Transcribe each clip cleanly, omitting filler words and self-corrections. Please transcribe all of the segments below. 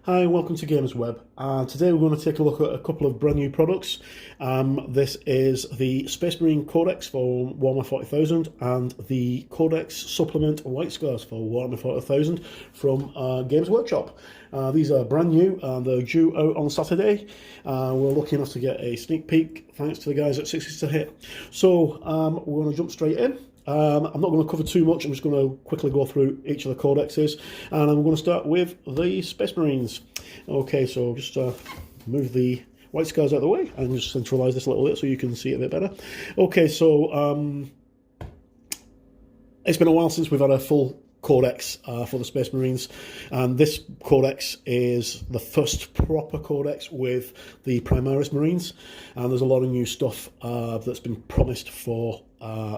Hi, and welcome to Games Web. Today we're going to take a look at a couple of brand new products. This is the Space Marine Codex for Warhammer 40,000 and the Codex Supplement White Scars for Warhammer 40,000 from Games Workshop. These are brand new and they're due out on Saturday. We're lucky enough to get a sneak peek thanks to the guys at 6 to Hit. So we're going to jump straight in. I'm not going to cover too much. I'm just going to quickly go through each of the codexes, and I'm going to start with the Space Marines. Okay, so just move the white scars out of the way and just centralise this a little bit so you can see it a bit better. Okay, so it's been a while since we've had a full codex for the Space Marines, and this codex is the first proper codex with the Primaris Marines, and there's a lot of new stuff that's been promised for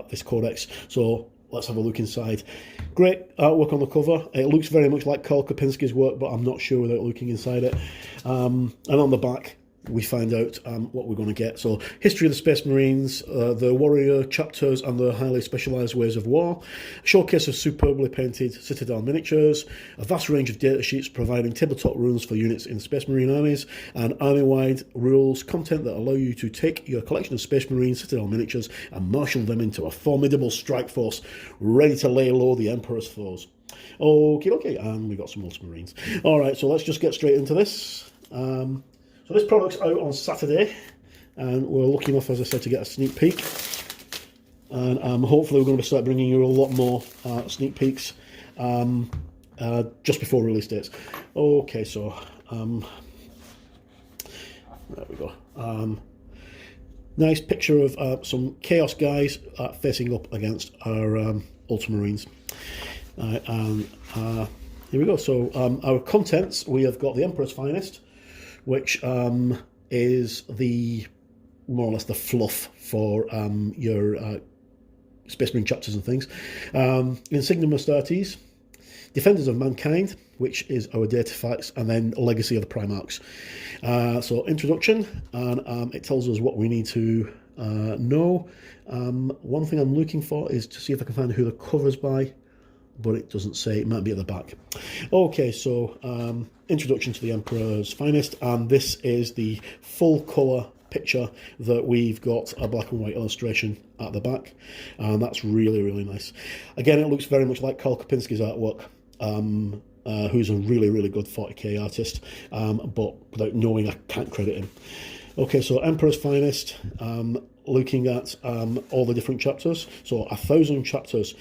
this codex, so let's have a look inside. Great artwork on the cover. It looks very much like Karl Kopinski's work, but I'm not sure without looking inside it. And on the back we find out what we're going to get. So, history of the Space Marines, the warrior chapters and the highly specialised ways of war, a showcase of superbly painted Citadel miniatures, a vast range of data sheets providing tabletop rules for units in Space Marine armies, and army-wide rules content that allow you to take your collection of Space Marine Citadel miniatures and marshal them into a formidable strike force ready to lay low the Emperor's foes. Okay, and we got some Ultramarines. Alright, so let's just get straight into this. So this product's out on Saturday, and we're lucky enough, as I said, to get a sneak peek. And hopefully we're going to start bringing you a lot more sneak peeks just before release dates. Okay, so there we go. Nice picture of some Chaos guys facing up against our Ultramarines. And here we go. So our contents, we have got the Emperor's Finest, which is the more or less the fluff for your Space Marine chapters and things. Insignum Astartes, Defenders of Mankind, which is our data facts, and then Legacy of the Primarchs. So introduction, and it tells us what we need to know. One thing I'm looking for is to see if I can find who the cover's by, but it doesn't say. It might be at the back. Okay, so introduction to the Emperor's Finest, and this is the full colour picture that we've got a black and white illustration at the back, and that's really, really nice. Again, it looks very much like Karl Kopinski's artwork, who's a really, really good 40k artist, but without knowing, I can't credit him. Okay, so Emperor's Finest, looking at all the different chapters, so 1,000 chapters.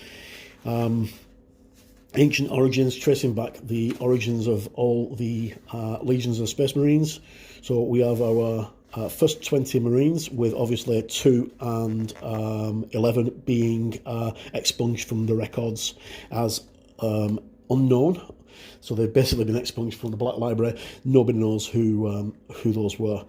Ancient origins, tracing back the origins of all the legions of Space Marines. So we have our first 20 Marines, with obviously 2 and 11 being expunged from the records as unknown. So they've basically been expunged from the Black Library. Nobody knows who those were.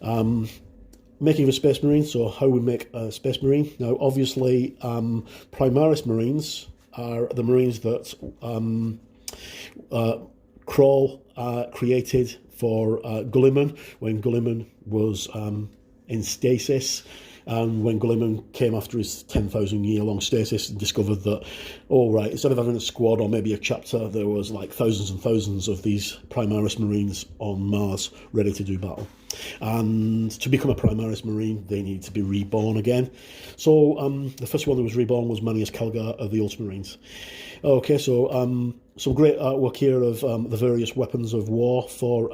Making of a Space Marine, so how we make a Space Marine. Now, obviously, Primaris Marines are the Marines that Crawl created for Gulliman, when Gulliman was in stasis, and when Gulliman came after his 10,000 year long stasis and discovered that, instead of having a squad or maybe a chapter, there was like thousands and thousands of these Primaris Marines on Mars ready to do battle. And to become a Primaris Marine, they need to be reborn again. So the first one that was reborn was Manius Calgar of the Ultramarines. Okay, so some great artwork here of the various weapons of war for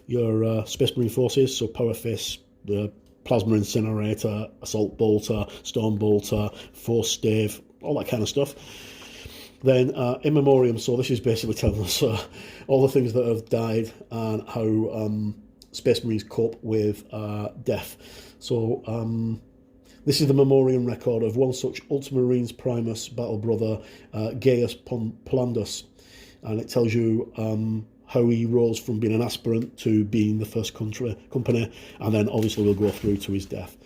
your Space Marine forces. So Power Fist, the Plasma Incinerator, Assault Bolter, Storm Bolter, Force Stave, all that kind of stuff. Then in memoriam, so this is basically telling us all the things that have died and how Space Marines cope with death. So this is the memoriam record of one such Ultramarines Primus battle brother, Gaius Polandus, and it tells you how he rose from being an aspirant to being the first company, and then obviously we'll go through to his death.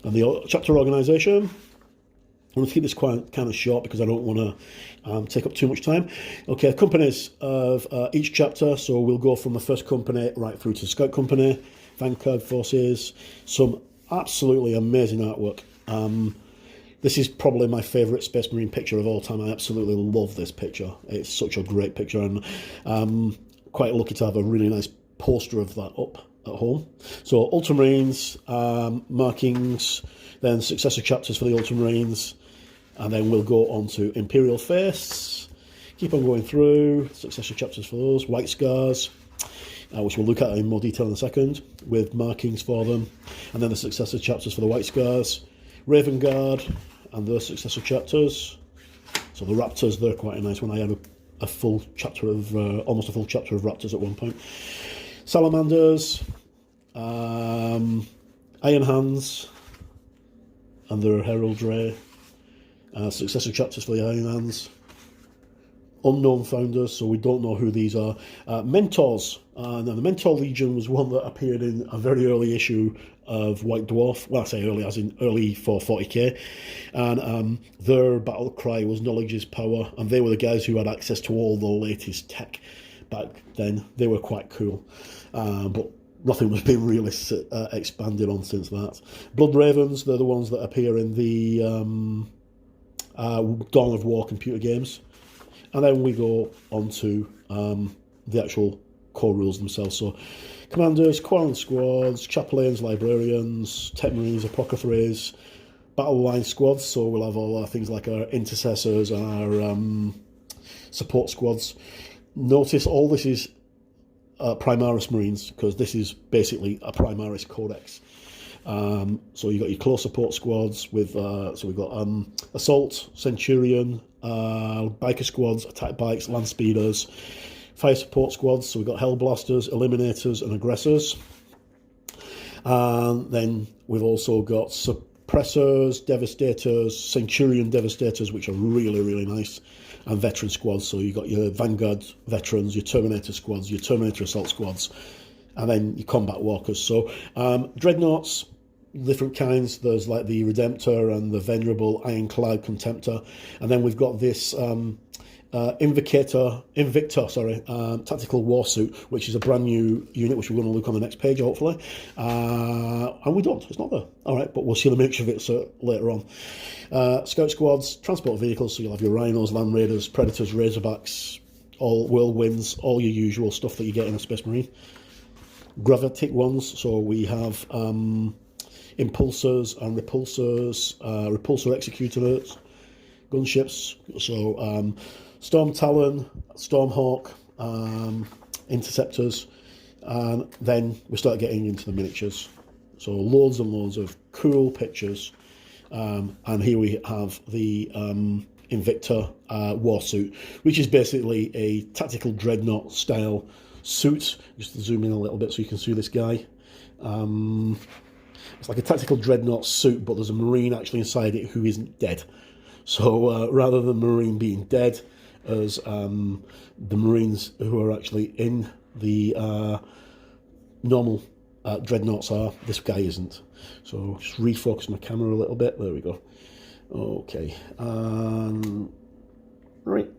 And the chapter organisation, I'm going to keep this quite kind of short because I don't want to take up too much time. Okay, companies of each chapter, so we'll go from the first company right through to the Scout Company, Vanguard Forces, some absolutely amazing artwork. This is probably my favourite Space Marine picture of all time. I absolutely love this picture. It's such a great picture, and quite lucky to have a really nice poster of that up at home. So Ultramarines, markings, then successor chapters for the Ultramarines, and then we'll go on to Imperial Faces. Keep on going through, successor chapters for those, White Scars, which we'll look at in more detail in a second, with markings for them, and then the successor chapters for the White Scars, Raven Guard, and their successor chapters. So the Raptors, they're quite a nice one. I had a full chapter of, almost a full chapter of Raptors at one point. Salamanders, Iron Hands, and their heraldry, successor chapters for the Iron Hands. Unknown founders, so we don't know who these are. Mentors. Now, the Mentor Legion was one that appeared in a very early issue of White Dwarf. Well, I say early, as in early for 40k. And their battle cry was knowledge is power, and they were the guys who had access to all the latest tech back then. They were quite cool. But nothing was being really expanded on since that. Blood Ravens, they're the ones that appear in the Dawn of War computer games. And then we go on to the actual core rules themselves. So, commanders, quarreling squads, chaplains, librarians, tech marines, apocrypharies, battle line squads. So we'll have all our things like our intercessors and our support squads. Notice all this is Primaris Marines, because this is basically a Primaris Codex. So you've got your close support squads with, so we've got Assault, Centurion, biker squads, attack bikes, land speeders, fire support squads, so we've got Hellblasters, Eliminators and Aggressors. And then we've also got Suppressors, Devastators, Centurion Devastators, which are really, really nice, and Veteran squads, so you've got your Vanguard Veterans, your Terminator squads, your Terminator Assault squads, and then your Combat Walkers. So Dreadnoughts, different kinds. There's like the Redemptor and the Venerable Ironclad Contemptor, and then we've got this Invictor, tactical warsuit, which is a brand new unit, which we're going to look on the next page, hopefully. And we don't, it's not there. All right, but we'll see the mixture of it later on. Scout squads, transport vehicles, so you'll have your Rhinos, Land Raiders, Predators, Razorbacks, all Whirlwinds, all your usual stuff that you get in a Space Marine. Gravitic ones, so we have Impulsors and Repulsors, Repulsor Executors, gunships, so Storm Talon, Stormhawk, Interceptors, and then we start getting into the miniatures. So loads and loads of cool pictures, and here we have the Invictor Warsuit, which is basically a tactical dreadnought style suit. Just to zoom in a little bit so you can see this guy. It's like a tactical dreadnought suit, but there's a Marine actually inside it who isn't dead. So rather than the Marine being dead, as the Marines who are actually in the normal dreadnoughts are, this guy isn't. So just refocus my camera a little bit. There we go. Okay. Right.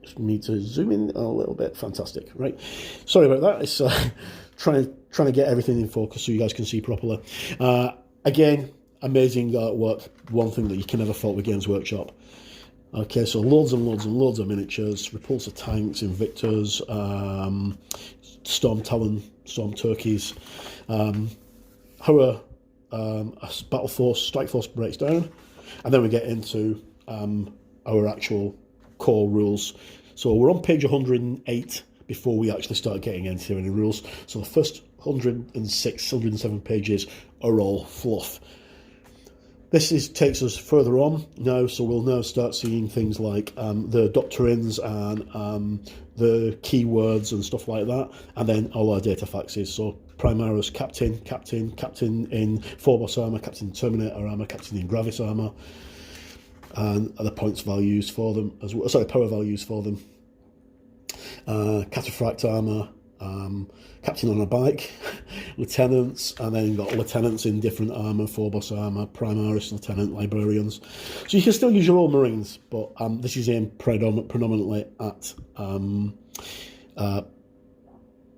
Just need to zoom in a little bit. Fantastic. Right. Sorry about that. It's trying to get everything in focus so you guys can see properly. Again, amazing artwork. One thing that you can never fault with Games Workshop. Okay, so loads and loads and loads of miniatures, repulsor tanks, Invictors, Storm Talon, Storm Turkeys. How a battle force, strike force breaks down, and then we get into our actual core rules. So we're on page 108 before we actually start getting into any rules. So the first 106, 107 pages are all fluff. This takes us further on now, so we'll now start seeing things like the doctrines and the keywords and stuff like that, and then all our data faxes. So Primaris, Captain in Phobos armour, Captain in Terminator armour, Captain in Gravis armour, and the points values for them as well. Sorry, power values for them. Cataphract armour, Captain on a bike, lieutenants, and then you've got lieutenants in different armour, Phobos armour, Primaris, lieutenant, librarians. So you can still use your own Marines, but this is aimed predominantly at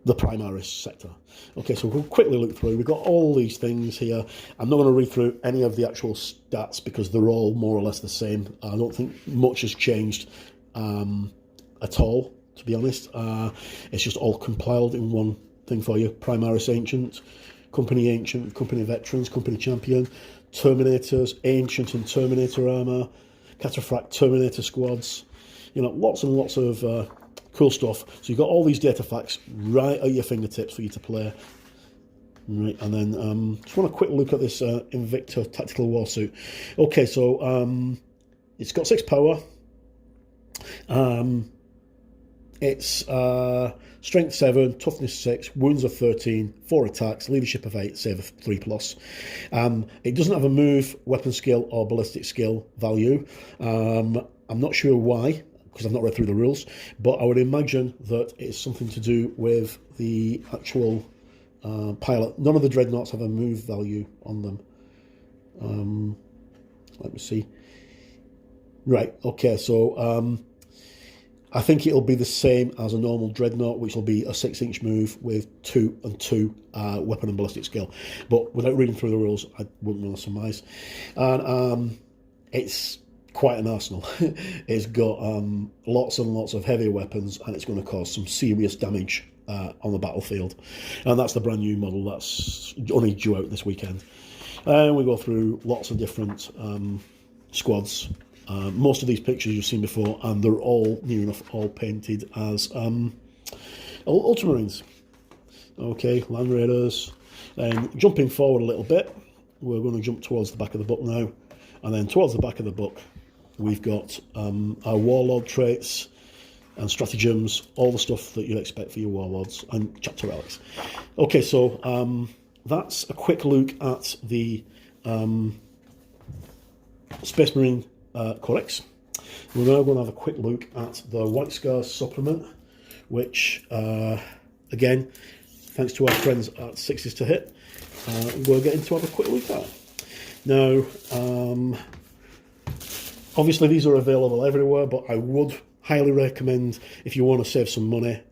the Primaris sector. Okay, so we'll quickly look through. We've got all these things here. I'm not going to read through any of the actual stats because they're all more or less the same. I don't think much has changed at all to be honest. It's just all compiled in one thing for you. Primaris Ancient, Company Veterans, Company Champion, Terminators, Ancient and Terminator armour, Cataphract Terminator squads, you know, lots and lots of cool stuff. So you've got all these data facts right at your fingertips for you to play. Right, and then just want a quick look at this Invicta Tactical Warsuit. Okay, so it's got 6 power. It's strength 7, toughness 6, wounds of 13, 4 attacks, leadership of 8, save of 3+. It doesn't have a move, weapon skill, or ballistic skill value. I'm not sure why, because I've not read through the rules, but I would imagine that it's something to do with the actual pilot. None of the dreadnoughts have a move value on them. Let me see. Right, okay, so I think it'll be the same as a normal dreadnought, which will be a 6-inch move with 2 and 2 weapon and ballistic skill. But without reading through the rules, I wouldn't want to surmise. And it's quite an arsenal. It's got lots and lots of heavy weapons, and it's going to cause some serious damage on the battlefield. And that's the brand new model that's only due out this weekend. And we go through lots of different squads. Most of these pictures you've seen before, and they're all near enough all painted as Ultramarines. Okay, Land Raiders. Then jumping forward a little bit, we're going to jump towards the back of the book now, and then towards the back of the book we've got our Warlord traits and stratagems, all the stuff that you'd expect for your Warlords, and chapter relics. Okay, so that's a quick look at the Space Marine Codex. We're now going to have a quick look at the White Scars Supplement, which, again, thanks to our friends at Sixes to Hit, we're getting to have a quick look at. Now, obviously these are available everywhere, but I would highly recommend, if you want to save some money,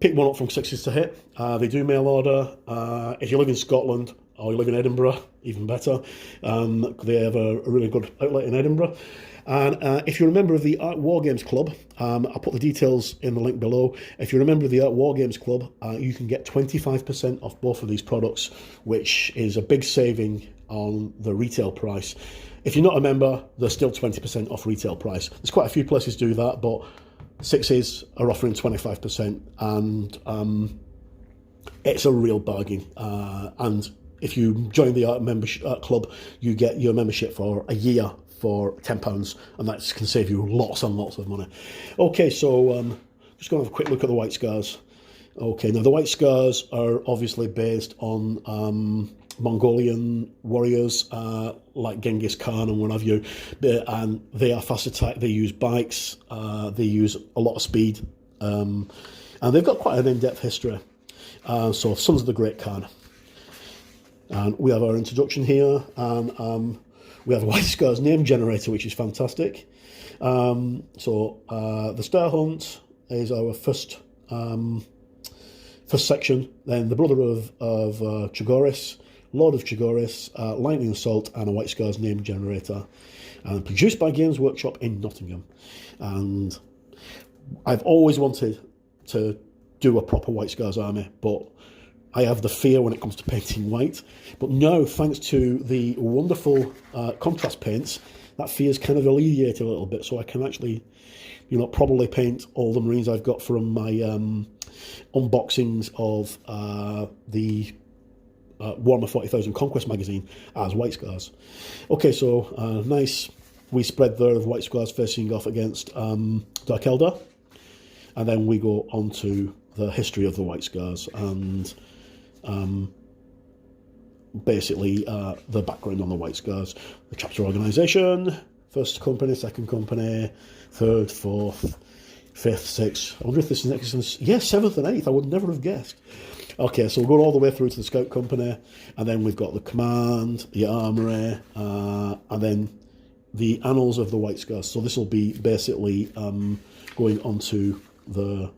pick one up from Sixes to Hit. They do mail order. If you live in Scotland or you live in Edinburgh, even better. They have a really good outlet in Edinburgh. And if you're a member of the Ark Games Club, I'll put the details in the link below. If you're a member of the Ark Games Club, you can get 25% off both of these products, which is a big saving on the retail price. If you're not a member, there's still 20% off retail price. There's quite a few places do that, but Sixes are offering 25%, and it's a real bargain. And if you join the Ark membership club, you get your membership for a year for £10, and that can save you lots and lots of money. Okay, so just going to have a quick look at the White Scars. Okay, now the White Scars are obviously based on Mongolian warriors like Genghis Khan and what have you, and they are fast attack. They use bikes, they use a lot of speed, and they've got quite an in-depth history. So Sons of the Great Khan. And we have our introduction here, and we have a White Scars name generator, which is fantastic. So the Star Hunt is our first section. Then the brother of Chagoris, Lord of Chagoris, Lightning Assault, and a White Scars name generator. And produced by Games Workshop in Nottingham. And I've always wanted to do a proper White Scars army, but I have the fear when it comes to painting white. But now, thanks to the wonderful contrast paints, that fear's kind of alleviated a little bit, so I can actually, you know, probably paint all the Marines I've got from my unboxings of the Warhammer 40,000 Conquest magazine as White Scars. Okay, so nice wee spread there of White Scars facing off against Dark Eldar. And then we go on to the history of the White Scars and basically the background on the White Scars, the chapter organisation, first company, second company, third, fourth, fifth, sixth. I wonder if this is next. Yeah, seventh and eighth. I would never have guessed. Okay, so we'll go all the way through to the scout company, and then we've got the command, the armoury, and then the annals of the White Scars. So this will be basically going on to the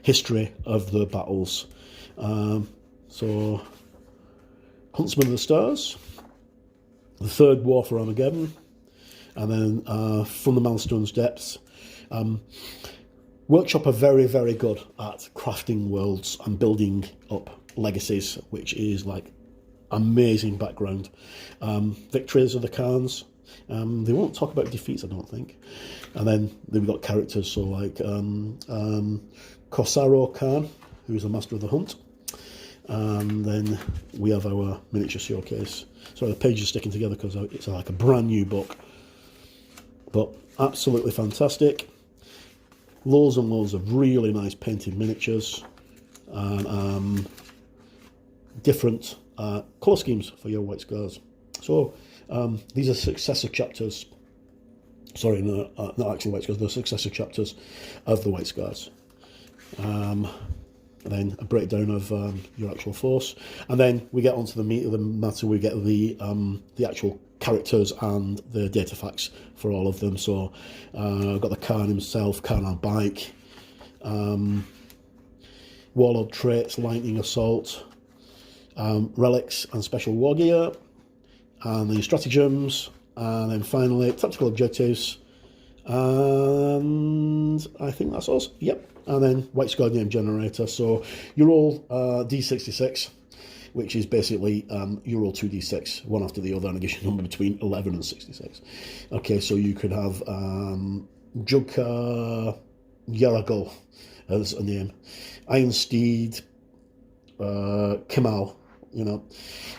history of the battles. So Huntsman of the Stars, the Third War for Armageddon, and then From the Maelstrom's Depths, Workshop are very, very good at crafting worlds and building up legacies, which is like amazing background. Victories of the Khans. They won't talk about defeats, I don't think. And then we've got characters, so like Korsaro Khan, who's a master of the hunt. And then we have our miniature showcase. So the pages are sticking together because it's like a brand new book. But absolutely fantastic. Loads and loads of really nice painted miniatures. And different colour schemes for your White Scars. So these are successor chapters. Sorry, no, not actually White Scars, they're successor chapters of the White Scars. And then a breakdown of your actual force. And then we get onto the meat of the matter, we get the actual characters and the data facts for all of them. So I've got the Khan himself, Khan on bike, Warlord traits, lightning assault, relics and special war gear, and the stratagems, and then finally tactical objectives, and I think that's us. Yep. And then White Scar name generator. So you roll D66, which is basically you roll 2d6, one after the other, and it gives you a number between 11 and 66. Okay, so you could have Jugka Yaragul as a name, Iron Steed, Kemal, you know.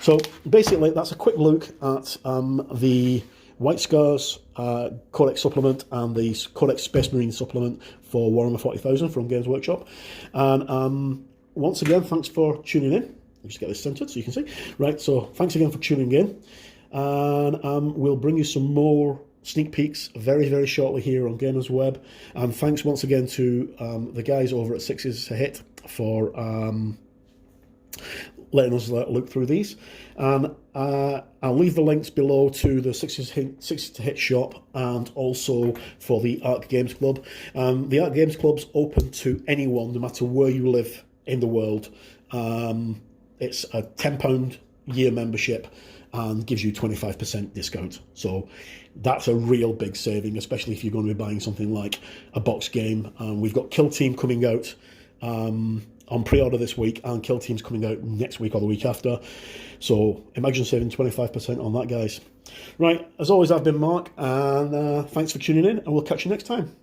So basically, that's a quick look at the White Scars Codex Supplement and the Codex Space Marines Supplement for Warhammer 40,000 from Games Workshop. And once again, thanks for tuning in. I'll just get this centered so you can see. Right, so thanks again for tuning in. And we'll bring you some more sneak peeks very, very shortly here on Gamers Web. And thanks once again to the guys over at Sixes to Hit for letting us look through these. And I'll leave the links below to the Sixes to Hit shop and also for the Ark Games Club. The Ark Games Club's open to anyone, no matter where you live in the world. It's a £10 year membership and gives you 25% discount. So that's a real big saving, especially if you're going to be buying something like a box game. We've got Kill Team coming out on pre-order this week, and Kill Team's coming out next week or the week after. So imagine saving 25% on that, guys. Right, as always, I've been Mark, and thanks for tuning in, and we'll catch you next time.